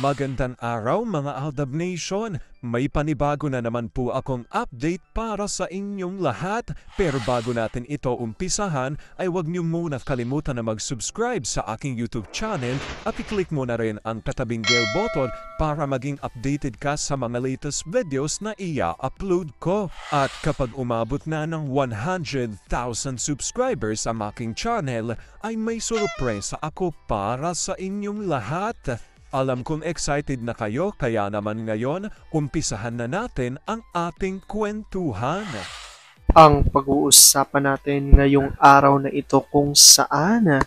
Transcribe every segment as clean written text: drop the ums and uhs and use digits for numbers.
Magandang araw mga Aldab Nation! May panibago na naman po akong update para sa inyong lahat. Pero bago natin ito umpisahan ay huwag niyo muna kalimutan na mag-subscribe sa aking YouTube channel at i-click mo na rin ang katabing bell button para maging updated ka sa mga latest videos na i-upload ko. At kapag umabot na ng 100,000 subscribers ang aking channel ay may sorpresa ako para sa inyong lahat. Alam kong excited na kayo kaya naman ngayon, umpisahan na natin ang ating kwentuhan. Ang pag-uusapan natin ngayong araw na ito kung saan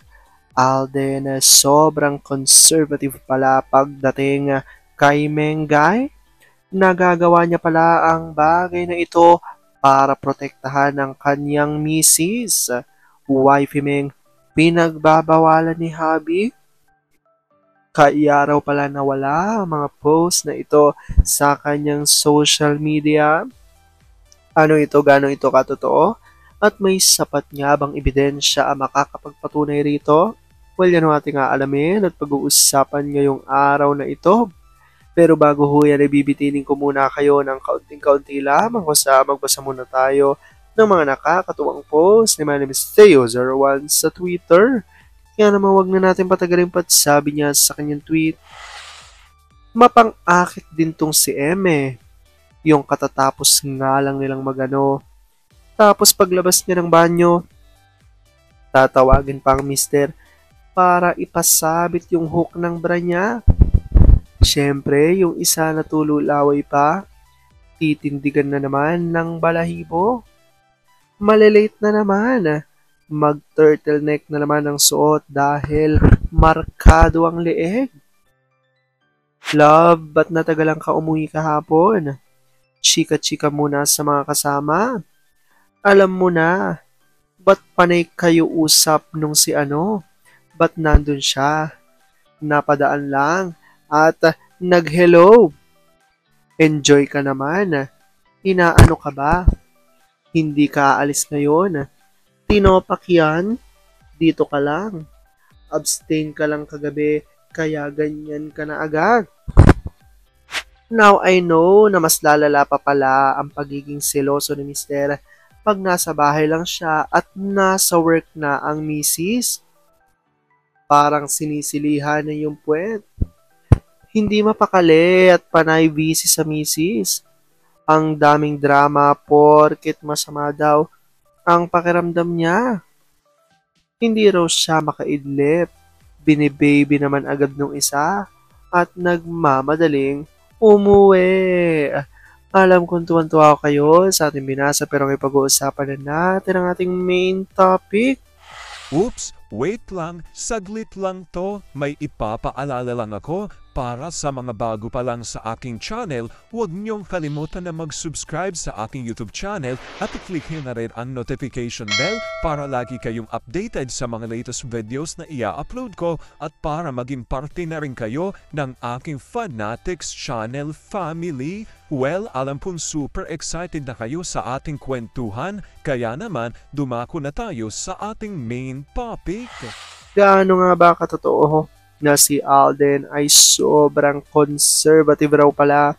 Alden sobrang conservative pala pagdating kay Mengay. Nagagawa niya pala ang bagay na ito para protektahan ang kanyang misis. Wifey Meng, pinagbabawalan ni Habi. Kaya raw pala nawala ang mga post na ito sa kanyang social media. Ano ito, gano'n ito katotoo? At may sapat nga bang ebidensya ang makakapagpatunay rito? Well, yan ang ating aalamin at pag-uusapan ngayong araw na ito. Pero bago ho yan, ibibitinin ko muna kayo ng kaunting-kaunti lamang ko sa magbasa muna tayo ng mga nakakatuwang post ni my name is Theo01 sa Twitter. Kaya naman wag na natin patagalin pa, sabi niya sa kanyang tweet, mapang-akit din tong si Eme. Yung katatapos nga lang nilang magano. Tapos paglabas niya ng banyo, tatawagin pa ang mister para ipasabit yung hook ng bra niya. Siyempre, yung isa na tululaway pa, titindigan na naman ng balahibo. Malilate na naman. Mag-turtleneck na naman ang suot dahil markado ang leeg. Love, ba't natagalan ka umuwi kahapon? Chika-chika muna sa mga kasama. Alam mo na, ba't panay kayo usap nung si ano? Ba't nandun siya? Napadaan lang at nag-hello. Enjoy ka naman. Inaano ka ba? Hindi ka aalis ngayon. Tinopak yan, dito ka lang. Abstain ka lang kagabi, kaya ganyan ka na agad. Now I know na mas lalala pa pala ang pagiging seloso ni Mister pag nasa bahay lang siya at nasa work na ang misis. Parang sinisilihan na yung puwet. Hindi mapakali at panay busy sa misis. Ang daming drama porket masama daw ang pakiramdam niya. Hindi raw siya makaidlip. Binibaby naman agad nung isa at nagmamadaling umuwi. Alam kong tuwan-tuwa kayo sa ating binasa pero may pag-uusapan na natin ang ating main topic. Oops! Wait lang, saglit lang to. May ipapaalala lang ako para sa mga bago pa lang sa aking channel. Huwag niyong kalimutan na mag-subscribe sa aking YouTube channel at i-click nyo na rin ang notification bell para lagi kayong updated sa mga latest videos na i-upload ko at para maging parte na rin kayo ng aking Fanatics channel family. Well, alam pong super excited na kayo sa ating kwentuhan, kaya naman dumako na tayo sa ating main topic. Gaano nga ba katotoo na si Alden ay sobrang conservative raw pala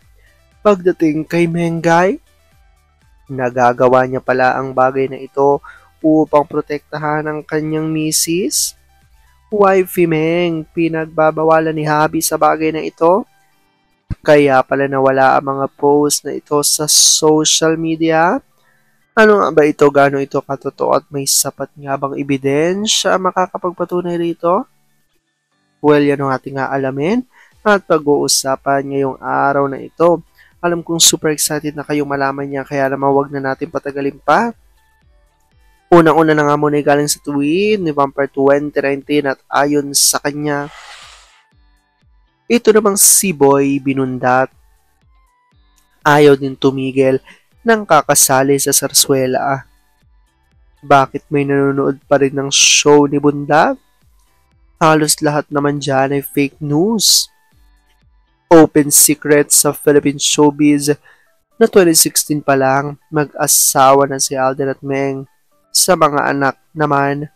pagdating kay Mengay? Nagagawa niya pala ang bagay na ito upang protektahan ang kanyang misis? Wifey Meng, pinagbabawalan ni Habi sa bagay na ito? Kaya pala nawala ang mga post na ito sa social media? Ano nga ba ito? Gaano ito katotoo at may sapat nga bang ebidensya makakapagpatunay rito? Well, yan ang ating aalamin at pag-uusapan ngayong araw na ito. Alam kong super excited na kayong malaman niya kaya naman wag na natin patagalin pa. Unang-una na nga muna galing sa tweet ni Vampire 2019 at ayon sa kanya, ito namang si Boy Binundat ayaw din tumigil ng kakasali sa Sarsuela. Bakit may nanonood pa rin ng show ni Bundat? Halos lahat naman dyan ay fake news. Open secret sa Philippine showbiz na 2016 pa lang mag-asawa na si Alden at Meng. Sa mga anak naman,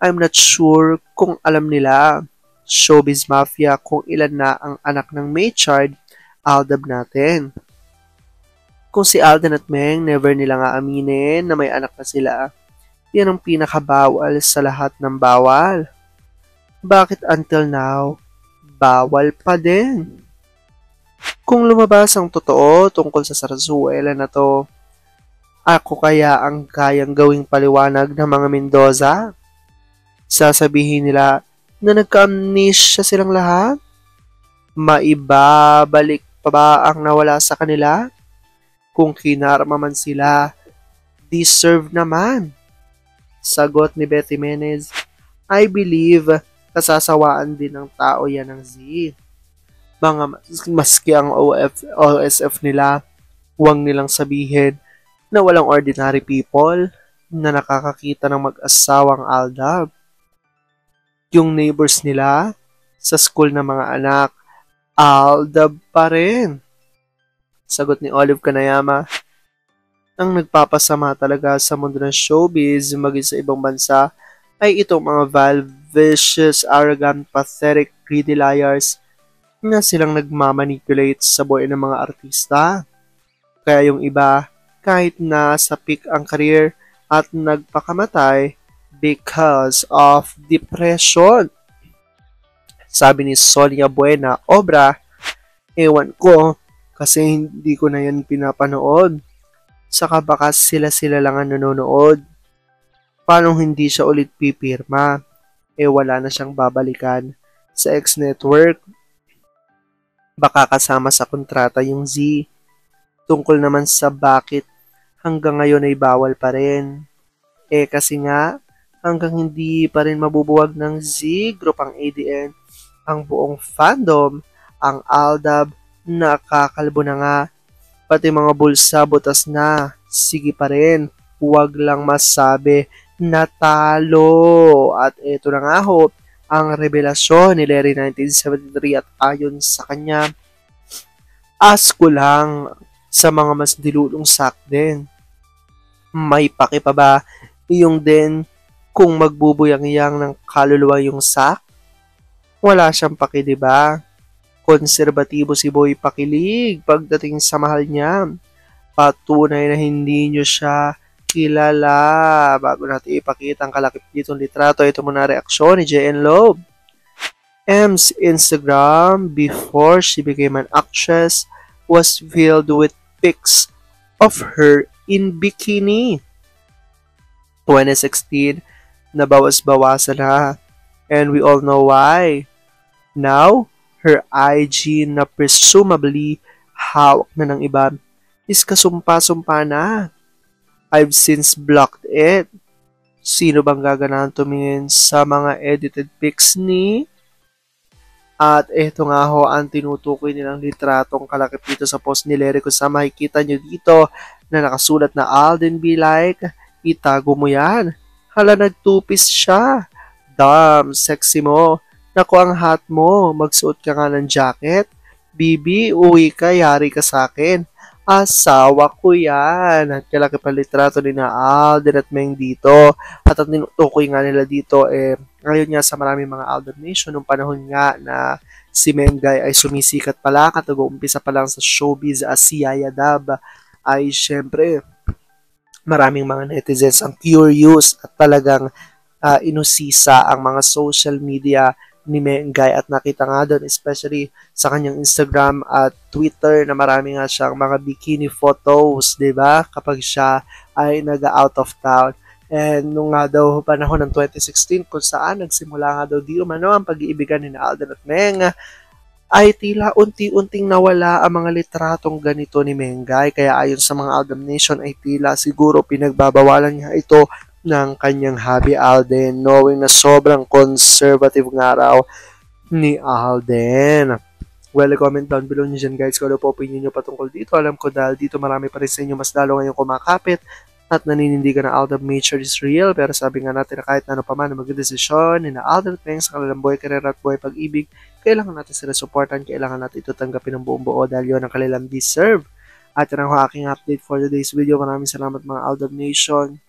I'm not sure kung alam nila. Showbiz Mafia kung ilan na ang anak ng Maychard, Aldab natin. Kung si Alden at Meng never nila nga aminin na may anak na sila, yan ang pinakabawal sa lahat ng bawal. Bakit until now, bawal pa din? Kung lumabas ang totoo tungkol sa Zarzuela na to, ako kaya ang kayang gawing paliwanag ng mga Mendoza? Sasabihin nila na nagka-amnesia silang lahat? Maibabalik pa ba ang nawala sa kanila? Kung kinarma man sila, deserve naman. Sagot ni Beth Jimenez, I believe kasasawaan din ng tao yan ng Z. Mga maski ang OSF nila, huwag nilang sabihin na walang ordinary people na nakakakita ng mag-asawang Aldab. Yung neighbors nila sa school ng mga anak, Aldab pa rin. Sagot ni Olive Kanayama, ang nagpapasama talaga sa mundo ng showbiz maging sa ibang bansa ay itong mga vicious, arrogant, pathetic, greedy liars na silang nagmamanipulate sa buhay ng mga artista. Kaya yung iba, kahit na sa peak ang career at nagpakamatay because of depression. Sabi ni Sonia Buena, obra, ewan ko kasi hindi ko na yan pinapanood. Saka baka sila lang ang nanonood. Paano hindi siya ulit pipirma? Wala na siyang babalikan sa X-Network. Baka kasama sa kontrata yung Z. Tungkol naman sa bakit hanggang ngayon ay bawal pa rin. Kasi nga, hanggang hindi pa rin mabubuwag ng Z group ang ADN, ang buong fandom, ang Aldab, nakakalbo na nga. Pati mga bulsa, butas na. Sige pa rin. Huwag lang masabi natalo. At ito na nga ho, ang revelasyon ni Larry 1973 at ayon sa kanya, asko lang sa mga mas dilulong sak din. May paki pa ba yung din kung magbubuyang-yang ng kaluluwa yung sak? Wala siyang paki, diba? Konserbatibo si Boy Pakilig pagdating sa mahal niya. Patunay na hindi nyo siya kilala. Bago natin ipakita ang kalakip ditong litrato, ito muna reaksyon ni JN Loeb. M's Instagram before she became an actress was filled with pics of her in bikini. 2016, nabawas-bawasan na. And we all know why. Now, her IG na presumably hawak na ng iba is kasumpa-sumpa na. I've since blocked it. Sino bang gaganahan tumingin sa mga edited pics ni? At eto nga ho ang tinutukoy nilang litratong kalakip dito sa post ni Larry. Kung sa makikita nyo dito na nakasulat na Alden be like, itago mo yan. Hala, nagtupis siya. Damn, sexy mo. Naku, ang hot mo. Magsuot ka nga ng jacket. Bibi, uwi ka, yari ka sa akin. Asawa ko yan. At kalaki pa litrato ni na Alden at Meng dito. At ang tinutukoy nga nila dito, ngayon nga sa maraming mga Aldab Nation, nung panahon nga na si Mengay ay sumisikat pala, katago-umpisa pa lang sa showbiz as si Yaya Dab, ay syempre, maraming mga netizens ang curious at talagang inusisa ang mga social media ni Mengay at nakita nga doon especially sa kanyang Instagram at Twitter na marami nga siyang mga bikini photos, 'di ba? Kapag siya ay nag-out of town. And nung nga daw panahon ng 2016 kung saan nagsimula nga daw di umano ang pag-iibigan ni Alden at Meng, ay tila unti-unting nawala ang mga litratong ganito ni Mengay. Kaya ayon sa mga Aldab Nation ay tila siguro pinagbabawalan niya ito ng kanyang hubby Alden, knowing na sobrang conservative nga raw ni Alden. Well, comment down below nyo dyan guys kung ano po opinion nyo patungkol dito. Alam ko dahil dito marami pa rin sa inyo mas lalo ngayong kumakapit at naninindigan na Aldab Nature is real. Pero sabi nga natin na kahit na ano pa man na magdesisyon ni na Aldab at Meng sa kanilang buhay, karera at buhay pag-ibig, kailangan natin sila supportan, kailangan natin ito tanggapin ng buong buo dahil yun ang kanilang deserve. At yun ang aking update for today's video. Maraming salamat mga Aldab Nation.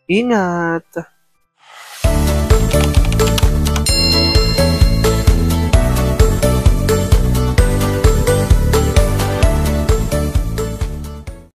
Ingat!